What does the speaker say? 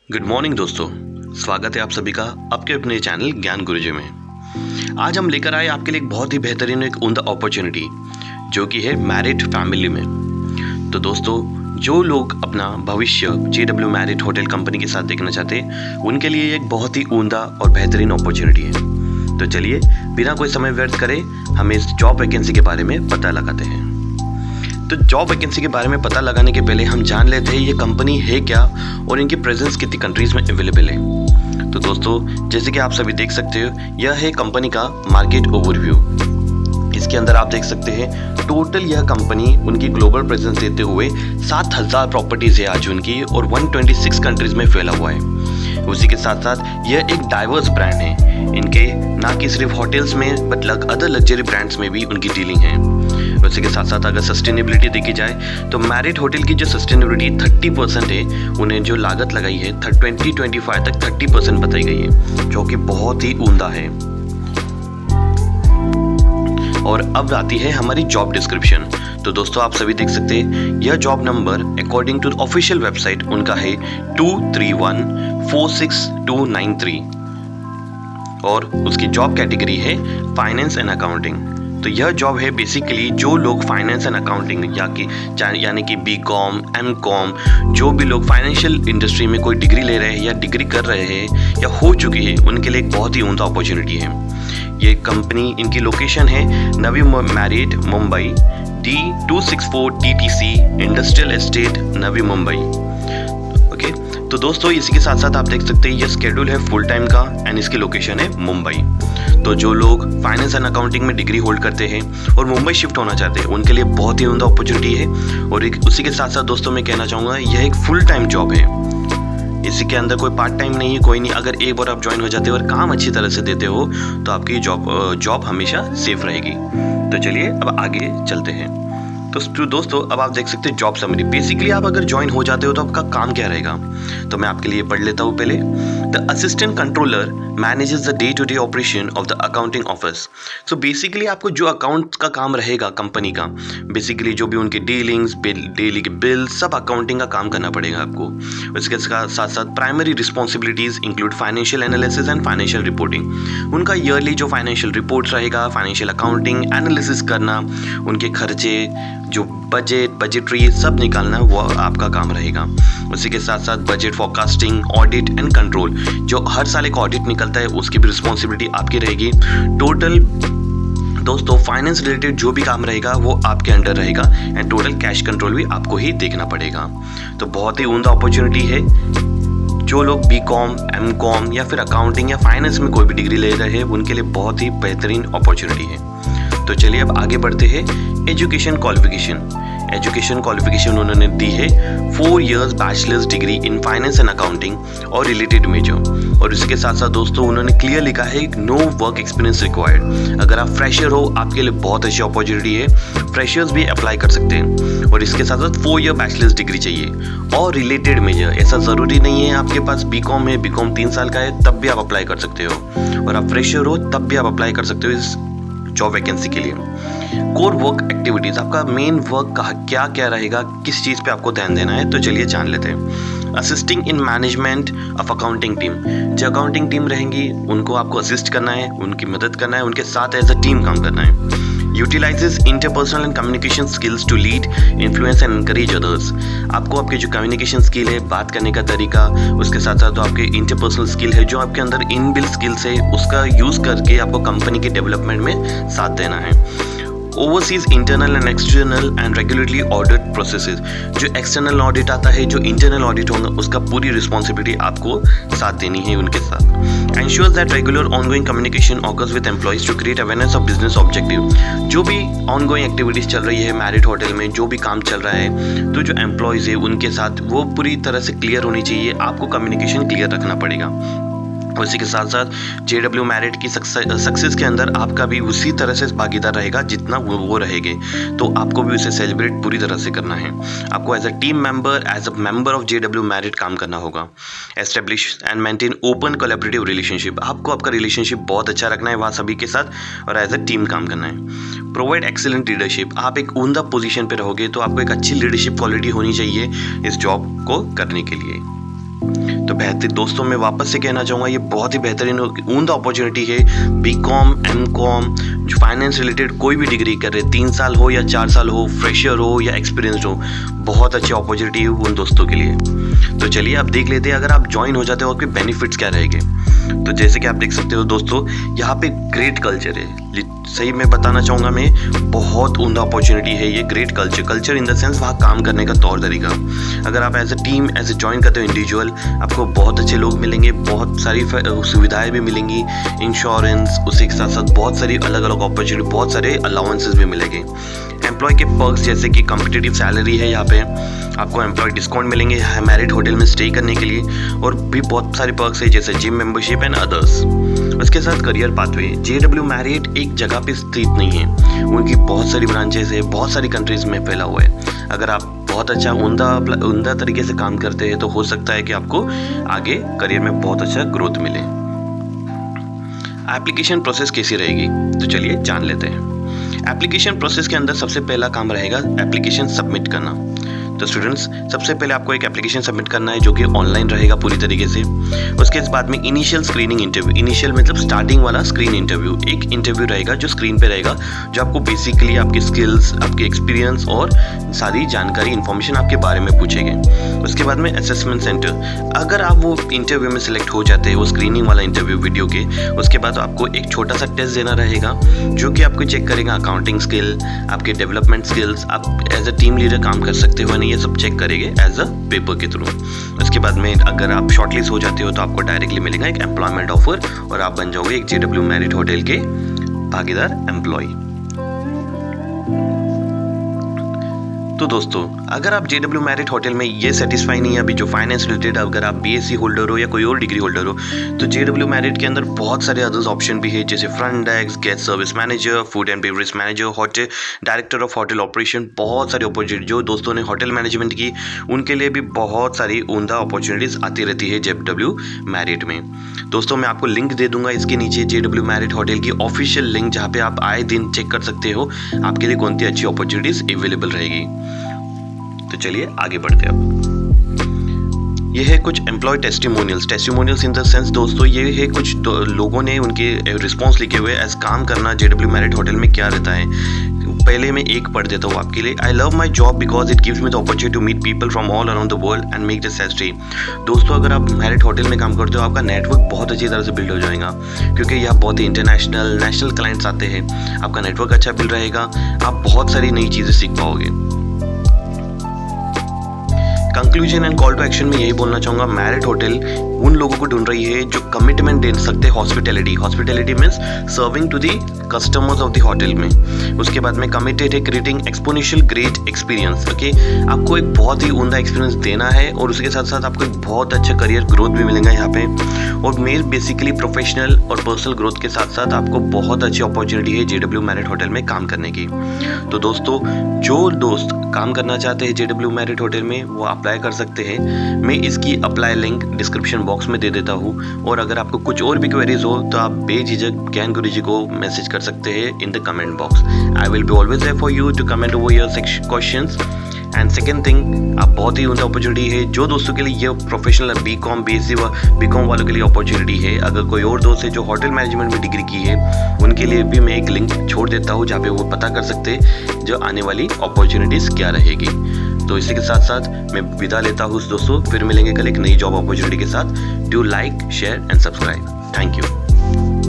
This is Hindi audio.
गुड मॉर्निंग दोस्तों। स्वागत है आप सभी का आपके अपने चैनल ज्ञान गुरुजी में। आज हम लेकर आए आपके लिए एक बहुत ही बेहतरीन एक उम्दा अपॉर्चुनिटी जो कि है मैरिट फैमिली में। तो दोस्तों, जो लोग अपना भविष्य JW मैरिट होटल कंपनी के साथ देखना चाहते हैं उनके लिए एक बहुत ही उम्दा और बेहतरीन अपॉर्चुनिटी है। तो चलिए बिना कोई समय व्यर्थ करे हम इस जॉब वैकेंसी के बारे में पता लगाते हैं। तो जॉब वैकेंसी के बारे में पता लगाने के पहले हम जान लेते हैं ये कंपनी है क्या और इनकी प्रेजेंस कितनी कंट्रीज में अवेलेबल है। तो दोस्तों, जैसे कि आप सभी देख सकते हो, यह है कंपनी का मार्केट ओवरव्यू। इसके अंदर आप देख सकते हैं टोटल यह कंपनी उनकी ग्लोबल प्रेजेंस देते हुए 7000 प्रॉपर्टीज है आज उनकी और 126 कंट्रीज में फैला हुआ है। उसी के साथ साथ यह एक डाइवर्स ब्रांड है। इनके ना कि सिर्फ होटल्स में बट अदर लग्जरी ब्रांड्स में भी उनकी डीलिंग है। उसी के साथ साथ अगर सस्टेनेबिलिटी देखी जाए तो मैरिट होटल की जो सस्टेनेबिलिटी 30% है, उन्हें जो लागत लगाई है 2025 तक 30% बताई गई है, जो कि बहुत ही उम्दा है। और अब आती है हमारी जॉब डिस्क्रिप्शन। तो दोस्तों, आप सभी देख सकते हैं यह job number according to official website उनका है 23146293 और उसकी जॉब कैटेगरी है फाइनेंस एंड अकाउंटिंग। तो यह जॉब है बेसिकली जो लोग फाइनेंस एंड अकाउंटिंग यानी कि BCom, MCom, जो भी लोग फाइनेंशियल इंडस्ट्री में कोई डिग्री ले रहे हैं या डिग्री कर रहे हैं या हो चुकी है, उनके लिए एक बहुत ही उम्दा अपॉर्चुनिटी है। ये कंपनी, इनकी लोकेशन है नवी मैरिट Mumbai, D264 TTC industrial estate Navi Mumbai. Okay, तो दोस्तों इसी के साथ साथ आप देख सकते हैं ये शेड्यूल है फुल टाइम का एंड इसकी लोकेशन है मुंबई। तो जो लोग फाइनेंस एंड अकाउंटिंग में डिग्री होल्ड करते हैं और मुंबई शिफ्ट होना चाहते हैं उनके लिए बहुत ही उम्दा अपॉर्चुनिटी है। और उसी के साथ साथ दोस्तों मैं कहना चाहूँगा यह एक फुल टाइम जॉब है। इसी के अंदर कोई पार्ट टाइम नहीं है, कोई नहीं। अगर एक बार आप ज्वाइन हो जाते हो और काम अच्छी तरह से देते हो तो आपकी जॉब हमेशा सेफ रहेगी। तो चलिए अब आगे चलते हैं। तो दोस्तों, अब आप देख सकते हैं जॉब समरी। बेसिकली आप अगर ज्वाइन हो जाते हो तो आपका काम क्या रहेगा, तो मैं आपके लिए पढ़ लेता हूँ पहले। The assistant controller manages the day to day operation of the accounting office. So basically आपको जो अकाउंट का काम रहेगा कंपनी का, बेसिकली जो भी उनके डीलिंग्स, डेली के बिल, सब अकाउंटिंग का काम करना पड़ेगा आपको। इसके साथ साथ primary responsibilities include financial analysis and financial reporting. उनका ईयरली जो फाइनेंशियल रिपोर्ट रहेगा, फाइनेंशियल अकाउंटिंग एनालिसिस करना, उनके खर्चे, जो बजटरी सब निकालना, वो आपका काम रहेगा। उसी के साथ साथ budget forecasting, audit and control, जो हर साल एक ऑडिट निकलता है उसकी भी रिस्पॉन्सिबिलिटी आपकी रहेगी। टोटल दोस्तों फाइनेंस रिलेटेड जो भी काम रहेगा वो आपके अंडर रहेगा एंड टोटल कैश कंट्रोल भी आपको ही देखना पड़ेगा। तो बहुत ही उम्दा अपॉर्चुनिटी है। जो लोग BCom, MCom या फिर अकाउंटिंग या फाइनेंस में कोई भी डिग्री ले रहे हैं उनके लिए बहुत ही बेहतरीन अपॉर्चुनिटी है। तो चलिए अब आगे बढ़ते हैं। एजुकेशन क्वालिफिकेशन उन्होंने दी है 4 years bachelors degree in finance and accounting और रिलेटेड मेजर। और इसके साथ साथ दोस्तों उन्होंने क्लियर लिखा है नो वर्क एक्सपीरियंस रिक्वायर्ड। अगर आप फ्रेशर हो आपके लिए बहुत अच्छी अपॉर्चुनिटी है, फ्रेशर्स भी अप्लाई कर सकते हैं। और इसके साथ साथ 4 year बैचलर्स डिग्री चाहिए और रिलेटेड मेजर। ऐसा ज़रूरी नहीं है आपके पास BCom है, BCom 3 साल का है तब भी आप अप्लाई कर सकते हो, और आप फ्रेशर हो तब भी आप अप्लाई कर सकते हो इस जॉब वैकेंसी के लिए। कोर वर्क एक्टिविटीज, आपका मेन वर्क का क्या क्या रहेगा, किस चीज़ पे आपको ध्यान देना है, तो चलिए जान लेते हैं। Assisting in management of accounting team, जो अकाउंटिंग टीम रहेंगी उनको आपको असिस्ट करना है, उनकी मदद करना है, उनके साथ एज अ टीम काम करना है। Utilizes interpersonal and communication skills to lead, influence and encourage others. आपको आपके जो कम्युनिकेशन स्किल है, बात करने का तरीका, उसके साथ साथ जो आपके इंटरपर्सनल स्किल है, जो आपके अंदर इनबिल्ट स्किल्स है, उसका यूज़ करके आपको कंपनी के डेवलपमेंट में साथ देना है। Overseas internal and external and regularly audit processes, जो एक्सटर्नल ऑडिट आता है, जो इंटरनल ऑडिट होगा, उसका पूरी रिस्पॉन्सिबिलिटी आपको साथ देनी है उनके साथ। Ensures that regular ongoing communication occurs with employees to create awareness of business objective. जो भी ऑनगोइंग एक्टिविटीज चल रही है मैरिट होटल में, जो भी काम चल रहा है, तो जो एम्प्लॉयज़ है उनके साथ वो पूरी तरह से क्लियर होनी चाहिए। आपको कम्युनिकेशन क्लियर रखना पड़ेगा। उसी के साथ साथ JW मैरिट की सक्सेस के अंदर आपका भी उसी तरह से भागीदार रहेगा जितना वो रहेंगे। तो आपको भी उसे सेलिब्रेट पूरी तरह से करना है। आपको as a team member, as a member of JW Marriott काम करना होगा। Establish and maintain open collaborative relationship, आपको आपका रिलेशनशिप बहुत अच्छा रखना है वहाँ सभी के साथ और एज अ टीम काम करना है। प्रोवाइड एक्सीलेंट लीडरशिप, आप एक उम्दा पोजीशन पे रहोगे तो आपको एक अच्छी लीडरशिप क्वालिटी होनी चाहिए इस जॉब को करने के लिए। तो बेहतर दोस्तों, मैं वापस से कहना चाहूँगा ये बहुत ही बेहतरीन उम्दा अपॉर्चुनिटी है। बीकॉम, एमकॉम, जो फाइनेंस रिलेटेड कोई भी डिग्री कर रहे, 3 साल हो या 4 साल हो, फ्रेशर हो या एक्सपीरियंसड हो, बहुत अच्छी अपॉर्चुनिटी है उन दोस्तों के लिए। तो चलिए अब देख लेते हैं अगर आप ज्वाइन हो जाते हो आपके बेनिफिट्स क्या रहेंगे। तो जैसे कि आप देख सकते हो दोस्तों, यहाँ पे ग्रेट कल्चर है। सही में बताना चाहूँगा मैं, बहुत उम्दा अपॉर्चुनिटी है ये। Great culture in the sense वहाँ काम करने का तौर तरीका। अगर आप as a team as a join करते हो इंडिविजुअल, आपको बहुत अच्छे लोग मिलेंगे, बहुत सारी सुविधाएं भी मिलेंगी, इंश्योरेंस, उसी के साथ साथ बहुत सारी अलग अलग अपॉर्चुनिटी, बहुत सारे अलाउंसेस भी मिलेंगे। एम्प्लॉय के पर्क्स जैसे कि कम्पिटिटिव सैलरी है, यहाँ पे आपको एम्प्लॉय डिस्काउंट मिलेंगे मैरिट होटल में स्टे करने के लिए, और भी बहुत सारे पर्क्स है जैसे जिम मेंबरशिप एंड अदर्स। उसके साथ करियर पाथवे। JW मैरिट एक जगह पे स्थित नहीं है, उनकी बहुत सारी ब्रांचेस है, बहुत सारी कंट्रीज में फैला हुआ है। अगर आप बहुत अच्छा उम्दा तरीके से काम करते हैं तो हो सकता है कि आपको आगे करियर में बहुत अच्छा ग्रोथ मिले। एप्लीकेशन प्रोसेस कैसी रहेगी, तो चलिए जान लेते हैं। एप्लीकेशन प्रोसेस के अंदर सबसे पहला काम रहेगा एप्लीकेशन सबमिट करना। तो स्टूडेंट्स, सबसे पहले आपको एक एप्लीकेशन सबमिट करना है जो कि ऑनलाइन रहेगा पूरी तरीके से। उसके बाद में इनिशियल स्क्रीनिंग इंटरव्यू, इनिशियल मतलब स्टार्टिंग वाला स्क्रीन इंटरव्यू, एक इंटरव्यू रहेगा जो स्क्रीन पे रहेगा, जो आपको बेसिकली आपकी स्किल्स, आपके एक्सपीरियंस और सारी जानकारी इन्फॉर्मेशन आपके बारे में पूछेंगे। उसके बाद में असेसमेंट सेंटर। अगर आप वो इंटरव्यू में सिलेक्ट हो जाते हैं, वो स्क्रीनिंग वाला इंटरव्यू वीडियो के, उसके बाद आपको एक छोटा सा टेस्ट देना रहेगा जो कि आपको चेक करेगा अकाउंटिंग स्किल, आपके डेवलपमेंट स्किल्स, आप एज अ टीम लीडर काम कर सकते हो, ये सब चेक करेंगे एज अ पेपर के थ्रू। उसके बाद में अगर आप शॉर्टलिस्ट हो जाते हो तो आपको डायरेक्टली मिलेगा एक एम्प्लॉयमेंट ऑफर और आप बन जाओगे एक JW मैरिट होटल के भागीदार एम्प्लॉय। तो दोस्तों, अगर आप JW मैरिट होटल में ये सेटिस्फाई नहीं है अभी जो फाइनेंस रिलेटेड, अगर आप BSc होल्डर हो या कोई और डिग्री होल्डर हो, तो JW मैरिट के अंदर बहुत सारे अदर्स ऑप्शन भी है जैसे front desk, guest service manager, food and beverage manager, hotel director of hotel operation, बहुत सारी अपॉर्चुनिटी। जो दोस्तों ने होटल मैनेजमेंट की उनके लिए भी बहुत सारी उम्दा अपॉर्चुनिटीज आती रहती है JW मैरिट में। दोस्तों, मैं आपको लिंक दे दूंगा इसके नीचे, JW मैरिट होटल की ऑफिशियल लिंक, जहाँ पे आप आए दिन चेक कर सकते हो आपके लिए कौन सी अच्छी अपॉर्चुनिटीज अवेलेबल रहेगी। तो चलिए आगे बढ़ते हैं अब। ये है कुछ employee testimonials in the sense दोस्तों, ये है कुछ लोगों ने उनके रिस्पॉन्स लिखे हुए एज काम करना JW मैरिट होटल में क्या रहता है। पहले मैं एक पढ़ देता हूँ आपके लिए। I love my job because it gives me the opportunity to meet people from all around the world and make the salary. दोस्तों, अगर आप मैरिट होटल में काम करते हो आपका नेटवर्क बहुत अच्छी तरह से बिल्ड हो जाएगा, क्योंकि यहाँ बहुत ही इंटरनेशनल नेशनल क्लाइंट्स आते हैं। आपका नेटवर्क अच्छा बिल्ड रहेगा, आप बहुत सारी नई चीज़ें सीख पाओगे। Conclusion and call to action में यही बोलना चाहूँगा, मैरिट होटल उन लोगों को ढूंढ रही है जो कमिटमेंट दे सकते हैं hospitality means serving to the customers of the hotel में। उसके बाद में कमिटेड है creating exponential great experience. Okay, आपको एक बहुत ही उम्दा एक्सपीरियंस देना है और उसके साथ साथ आपको एक बहुत अच्छा करियर ग्रोथ भी मिलेगा यहाँ पे। और मेरे बेसिकली प्रोफेशनल और पर्सनल ग्रोथ के साथ साथ आपको बहुत अच्छी अपॉर्चुनिटी है JW मैरिट होटल में काम करने की। तो दोस्तों, जो दोस्त काम करना चाहते हैं JW मैरिट होटल में वो अप्लाई कर सकते हैं। मैं इसकी अप्लाई लिंक डिस्क्रिप्शन बॉक्स में दे देता हूँ, और अगर आपको कुछ और भी क्वेरीज हो तो आप बेझिझक ज्ञान गुरु जी को मैसेज कर सकते हैं in the comment box. I will be always there for you to comment over your questions. And second thing, आप बहुत ही उनका अपॉर्चुनिटी है जो दोस्तों के लिए ये प्रोफेशनल BCom BSc BCom वालों के लिए अपॉर्चुनिटी है। अगर कोई और दोस्त है जो होटल मैनेजमेंट में डिग्री की है उनके लिए भी मैं एक लिंक छोड़ देता हूँ जहाँ पे वो पता कर सकते हैं जो आने वाली अपॉर्चुनिटीज़ क्या रहेगी। तो इसी के साथ साथ मैं विदा लेता हूँ दोस्तों, फिर मिलेंगे कल एक नई जॉब अपॉर्चुनिटी के साथ। Do like, share and subscribe. Thank you.